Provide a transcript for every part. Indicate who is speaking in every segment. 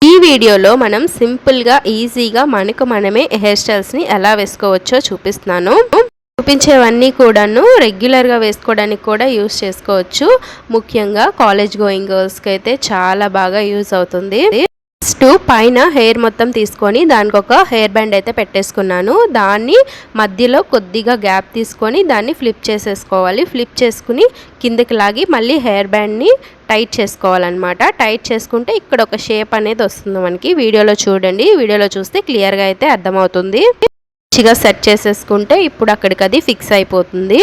Speaker 1: ఈ వీడియోలో మనం సింపుల్గా ఈజీగా మనకు మనమే హెయిర్ స్టైల్స్ని ఎలా వేసుకోవచ్చో చూపిస్తున్నాను. చూపించేవన్నీ కూడాను రెగ్యులర్గా వేసుకోవడానికి కూడా యూస్ చేసుకోవచ్చు. ముఖ్యంగా కాలేజ్ గోయింగ్ గర్ల్స్కి అయితే చాలా బాగా యూజ్ అవుతుంది. ఫస్ట్ పైన హెయిర్ మొత్తం తీసుకొని దానికి ఒక హెయిర్ బ్యాండ్ అయితే పెట్టేసుకున్నాను. దాన్ని మధ్యలో కొద్దిగా గ్యాప్ తీసుకొని దాన్ని ఫ్లిప్ చేసేసుకోవాలి. ఫ్లిప్ చేసుకుని కిందకి లాగి మళ్ళీ హెయిర్ బ్యాండ్ని టైట్ చేసుకోవాలన్నమాట. టైట్ చేసుకుంటే ఇక్కడ ఒక షేప్ అనేది వస్తుంది మనకి. వీడియోలో చూడండి, వీడియోలో చూస్తే క్లియర్గా అయితే అర్థమవుతుంది. మంచిగా సెట్ చేసేసుకుంటే ఇప్పుడు అక్కడికి అది ఫిక్స్ అయిపోతుంది.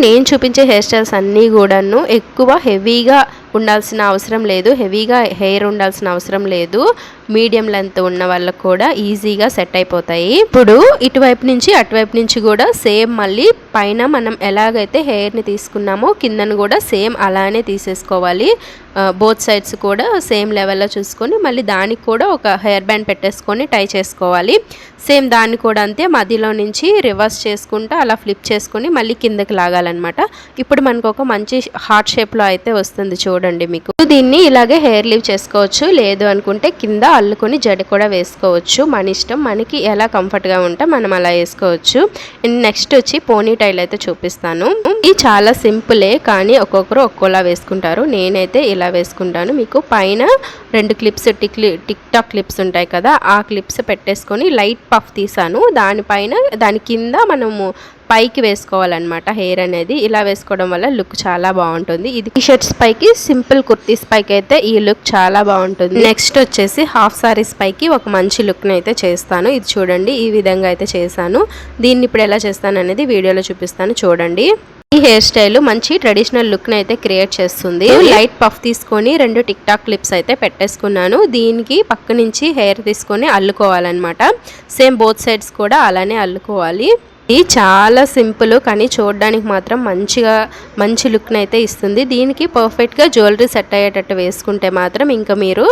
Speaker 1: నేను చూపించే హెయిర్ స్టైల్స్ అన్నీ కూడాను ఎక్కువ హెవీగా ఉండాల్సిన అవసరం లేదు, హెవీగా హెయిర్ ఉండాల్సిన అవసరం లేదు. మీడియం లెంత్ ఉన్న వాళ్ళకు కూడా ఈజీగా సెట్ అయిపోతాయి. ఇప్పుడు ఇటువైపు నుంచి అటువైపు నుంచి కూడా సేమ్ మళ్ళీ పైన మనం ఎలాగైతే హెయిర్ని తీసుకున్నామో కిందను కూడా సేమ్ అలానే తీసేసుకోవాలి. బోత్ సైడ్స్ కూడా సేమ్ లెవెల్లో చూసుకొని మళ్ళీ దానికి కూడా ఒక హెయిర్ బ్యాండ్ పెట్టేసుకొని టై చేసుకోవాలి. సేమ్ దాన్ని కూడా అంతే, మధ్యలో నుంచి రివర్స్ చేసుకుంటూ అలా ఫ్లిప్ చేసుకొని మళ్ళీ కిందకి లాగాలన్నమాట. ఇప్పుడు మనకు ఒక మంచి హార్ట్ షేప్లో అయితే వస్తుంది చూడండి. మీకు దీన్ని ఇలాగే హెయిర్ లీవ్ చేసుకోవచ్చు, లేదు అనుకుంటే కింద అల్లుకొని జడ కూడా వేసుకోవచ్చు. మన ఇష్టం, మనకి ఎలా కంఫర్ట్గా ఉంటే మనం అలా వేసుకోవచ్చు. నెక్స్ట్ వచ్చి పోనీ టైల్ అయితే చూపిస్తాను. ఇది చాలా సింపులే, కానీ ఒక్కొక్కరు ఒక్కోలా వేసుకుంటారు. నేనైతే ఇలా వేసుకుంటాను. మీకు పైన 2 క్లిప్స్ టిక్ టాక్ క్లిప్స్ ఉంటాయి కదా, ఆ క్లిప్స్ పెట్టేసుకొని లైట్ పఫ్ తీసాను. దానిపైన దాని కింద మనము పైకి వేసుకోవాలన్నమాట. హెయిర్ అనేది ఇలా వేసుకోవడం వల్ల లుక్ చాలా బాగుంటుంది. ఇది టీ షర్ట్స్ పైకి, సింపుల్ కుర్తీస్ పైకి అయితే ఈ లుక్ చాలా బాగుంటుంది. నెక్స్ట్ వచ్చేసి హాఫ్ సారీస్ పైకి ఒక మంచి లుక్ని అయితే చేస్తాను. ఇది చూడండి, ఈ విధంగా అయితే చేశాను. దీన్ని ఇప్పుడు ఎలా చేస్తాను అనేది వీడియోలో చూపిస్తాను చూడండి. ఈ హెయిర్ స్టైల్ మంచి ట్రెడిషనల్ లుక్ని అయితే క్రియేట్ చేస్తుంది. లైట్ పఫ్ తీసుకొని 2 టిక్ టాక్ క్లిప్స్ అయితే పెట్టేసుకున్నాను. దీనికి పక్క నుంచి హెయిర్ తీసుకొని అల్లుకోవాలన్నమాట. సేమ్ బోత్ సైడ్స్ కూడా అలానే అల్లుకోవాలి. ఇది చాలా సింపుల్, కానీ చూడడానికి మాత్రం మంచి లుక్ని అయితే ఇస్తుంది. దీనికి పర్ఫెక్ట్గా జ్యువెలరీ సెట్ అయ్యేటట్టు వేసుకుంటే మాత్రం ఇంకా మీరు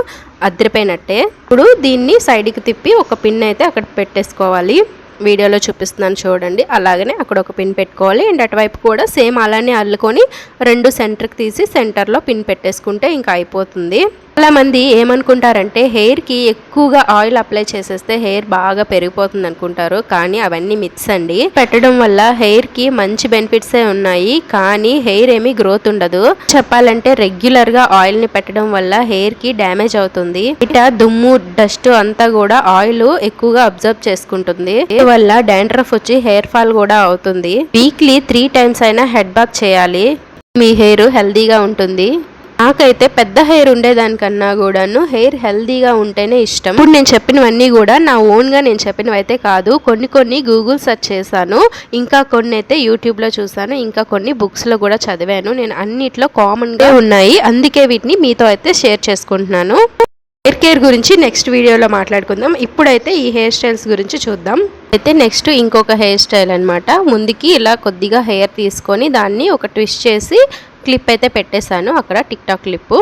Speaker 1: అదిరిపోయినట్టే. ఇప్పుడు దీన్ని సైడ్కి తిప్పి ఒక పిన్ అయితే అక్కడ పెట్టేసుకోవాలి. వీడియోలో చూపిస్తున్నాను చూడండి. అలాగనే అక్కడ ఒక పిన్ పెట్టుకోవాలి. అండ్ అటువైపు కూడా సేమ్ అలానే అల్లుకొని 2 సెంటర్కి తీసి సెంటర్లో పిన్ పెట్టేసుకుంటే ఇంకా అయిపోతుంది. చాలా మంది ఏమనుకుంటారంటే హెయిర్కి ఎక్కువగా ఆయిల్ అప్లై చేసేస్తే హెయిర్ బాగా పెరిగిపోతుంది అనుకుంటారు, కానీ అవన్నీ మిత్స్ అండి. పెట్టడం వల్ల హెయిర్కి మంచి బెనిఫిట్సే ఉన్నాయి, కానీ హెయిర్ ఏమీ గ్రోత్ ఉండదు. చెప్పాలంటే రెగ్యులర్గా ఆయిల్ని పెట్టడం వల్ల హెయిర్కి డ్యామేజ్ అవుతుంది. ఇట దుమ్ము, డస్ట్ అంతా కూడా ఆయిల్ ఎక్కువగా అబ్జర్వ్ చేసుకుంటుంది. వల్ల డాండ్రఫ్ వచ్చి హెయిర్ ఫాల్ కూడా అవుతుంది. వీక్లీ 3 టైమ్స్ అయినా హెడ్ బాత్ చేయాలి. మీ హెయిర్ హెల్దీగా ఉంటుంది. నాకైతే పెద్ద హెయిర్ ఉండేదానికన్నా కూడాను హెయిర్ హెల్దీగా ఉంటేనే ఇష్టం. ఇప్పుడు నేను చెప్పినవన్నీ కూడా నా ఓన్గా నేను చెప్పినవైతే కాదు. కొన్ని గూగుల్ సెర్చ్ చేశాను, ఇంకా కొన్ని అయితే యూట్యూబ్లో చూసాను, ఇంకా కొన్ని బుక్స్లో కూడా చదివాను. నేను అన్నిట్లో కామన్గా ఉన్నాయి, అందుకే వీటిని మీతో అయితే షేర్ చేసుకుంటున్నాను. హెయిర్ కేర్ గురించి నెక్స్ట్ వీడియోలో మాట్లాడుకుందాం. ఇప్పుడైతే ఈ హెయిర్ స్టైల్స్ గురించి చూద్దాం. అయితే నెక్స్ట్ ఇంకొక హెయిర్ స్టైల్ అనమాట. ముందుకి ఇలా కొద్దిగా హెయిర్ తీసుకొని దాన్ని ఒక ట్విస్ట్ చేసి క్లిప్ అయితే పెట్టేశాను. అక్కడ టిక్ టాక్ క్లిప్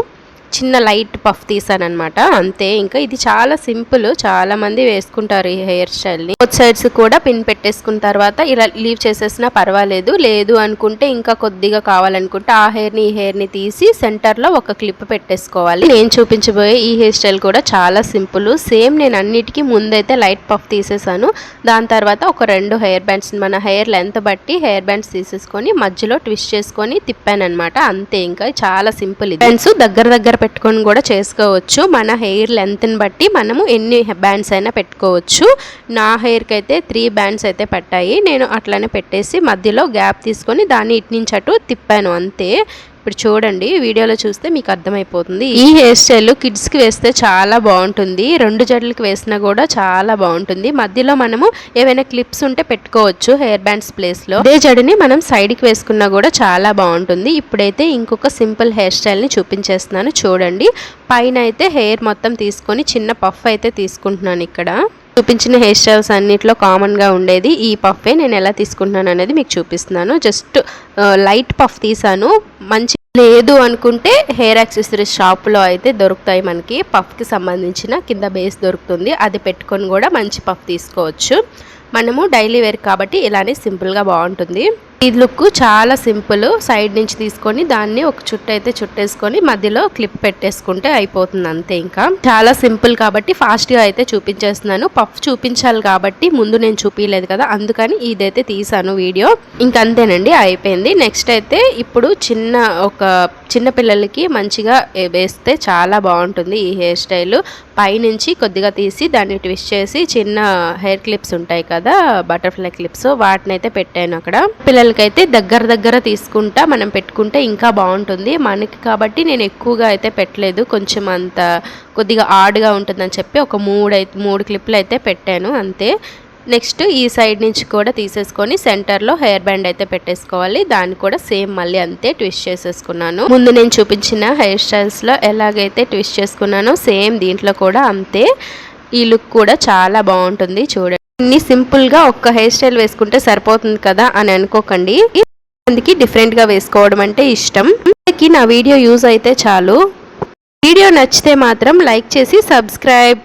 Speaker 1: చిన్న లైట్ పఫ్ తీసానమాట, అంతే. ఇంకా ఇది చాలా సింపుల్, చాలా మంది వేసుకుంటారు ఈ హెయిర్ స్టైల్ని. బోత్ సైడ్స్ కూడా పిన్ పెట్టేసుకున్న తర్వాత ఇలా లీవ్ చేసేసినా పర్వాలేదు. లేదు అనుకుంటే ఇంకా కొద్దిగా కావాలనుకుంటే ఆ హెయిర్ని ఈ హెయిర్ని తీసి సెంటర్లో ఒక క్లిప్ పెట్టేసుకోవాలి. నేను చూపించబోయే ఈ హెయిర్ స్టైల్ కూడా చాలా సింపుల్. సేమ్ నేను అన్నిటికీ ముందైతే లైట్ పఫ్ తీసేసాను. దాని తర్వాత ఒక 2 హెయిర్ బ్యాండ్స్ మన హెయిర్ లెంత్ బట్టి హెయిర్ బ్యాండ్స్ తీసేసుకొని మధ్యలో ట్విస్ట్ చేసుకొని తిప్పాను అనమాట, అంతే. ఇంకా చాలా సింపుల్. ఇది బ్యాండ్స్ దగ్గర పెట్టుకొని కూడా చేసుకోవచ్చు. మన హెయిర్ లెంత్ని బట్టి మనము ఎన్ని బ్యాండ్స్ అయినా పెట్టుకోవచ్చు. నా హెయిర్కి అయితే 3 బ్యాండ్స్ అయితే పట్టాయి. నేను అట్లానే పెట్టేసి మధ్యలో గ్యాప్ తీసుకొని దాన్ని ఇటు నుంచి అటు తిప్పాను, అంతే. ఇప్పుడు చూడండి, వీడియోలో చూస్తే మీకు అర్థమైపోతుంది. ఈ హెయిర్ స్టైల్ కిడ్స్కి వేస్తే చాలా బాగుంటుంది. 2 జడలకి వేసినా కూడా చాలా బాగుంటుంది. మధ్యలో మనము ఏవైనా క్లిప్స్ ఉంటే పెట్టుకోవచ్చు హెయిర్ బ్యాండ్స్ ప్లేస్లో. అదే జడని మనం సైడ్కి వేసుకున్నా కూడా చాలా బాగుంటుంది. ఇప్పుడైతే ఇంకొక సింపుల్ హెయిర్ స్టైల్ని చూపించేస్తున్నాను చూడండి. పైన అయితే హెయిర్ మొత్తం తీసుకొని చిన్న పఫ్ అయితే తీసుకుంటున్నాను. ఇక్కడ చూపించిన హెయిర్ స్టైల్స్ అన్నిట్లో కామన్గా ఉండేది ఈ పఫే. నేను ఎలా తీసుకుంటున్నాను అనేది మీకు చూపిస్తున్నాను. జస్ట్ లైట్ పఫ్ తీసాను. మంచి లేదు అనుకుంటే హెయిర్ యాక్సెసరీస్ షాప్లో అయితే దొరుకుతాయి మనకి. పఫ్కి సంబంధించిన కింద బేస్ దొరుకుతుంది, అది పెట్టుకొని కూడా మంచి పఫ్ తీసుకోవచ్చు. మనము డైలీ వేర్ కాబట్టి ఇలానే సింపుల్గా బాగుంటుంది. ఈ లుక్ చాలా సింపుల్. సైడ్ నుంచి తీసుకొని దాన్ని ఒక చుట్టు అయితే చుట్టేసుకొని మధ్యలో క్లిప్ పెట్టేసుకుంటే అయిపోతుంది అంతే. ఇంకా చాలా సింపుల్ కాబట్టి ఫాస్ట్ గా అయితే చూపించేస్తున్నాను. పఫ్ చూపించాలి కాబట్టి ముందు నేను చూపించలేదు కదా, అందుకని ఇదైతే తీసాను వీడియో. ఇంకంతేనండి, అయిపోయింది. నెక్స్ట్ అయితే ఇప్పుడు చిన్న పిల్లలకి మంచిగా వేస్తే చాలా బాగుంటుంది ఈ హెయిర్ స్టైల్. పైనుంచి కొద్దిగా తీసి దాన్ని ట్విస్ట్ చేసి చిన్న హెయిర్ క్లిప్స్ ఉంటాయి కదా, బటర్ఫ్లై క్లిప్స్, వాటిని అయితే పెట్టాను అక్కడ. పిల్లలకైతే దగ్గర తీసుకుంటా మనం పెట్టుకుంటే ఇంకా బాగుంటుంది మనకి కాబట్టి నేను ఎక్కువగా అయితే పెట్టలేదు. కొంచెం అంత కొద్దిగా ఆడ్గా ఉంటుందని చెప్పి ఒక మూడు క్లిప్లు అయితే పెట్టాను అంతే. నెక్స్ట్ ఈ సైడ్ నుంచి కూడా తీసేసుకొని సెంటర్లో హెయిర్ బ్యాండ్ అయితే పెట్టేసుకోవాలి. దాన్ని కూడా సేమ్ మళ్ళీ అంతే ట్విస్ట్ చేసేసుకున్నాను. ముందు నేను చూపించిన హెయిర్ స్టైల్స్లో ఎలాగైతే ట్విస్ట్ చేసుకున్నానో సేమ్ దీంట్లో కూడా అంతే. ఈ లుక్ కూడా చాలా బాగుంటుంది చూడండి. ఇన్ని సింపుల్గా ఒక్క హెయిర్ స్టైల్ వేసుకుంటే సరిపోతుంది కదా అని అనుకోకండి. అందుకే డిఫరెంట్గా వేసుకోవడం అంటే ఇష్టం. నా వీడియో యూజ్ అయితే చాలు. వీడియో నచ్చితే మాత్రం లైక్ చేసి సబ్స్క్రైబ్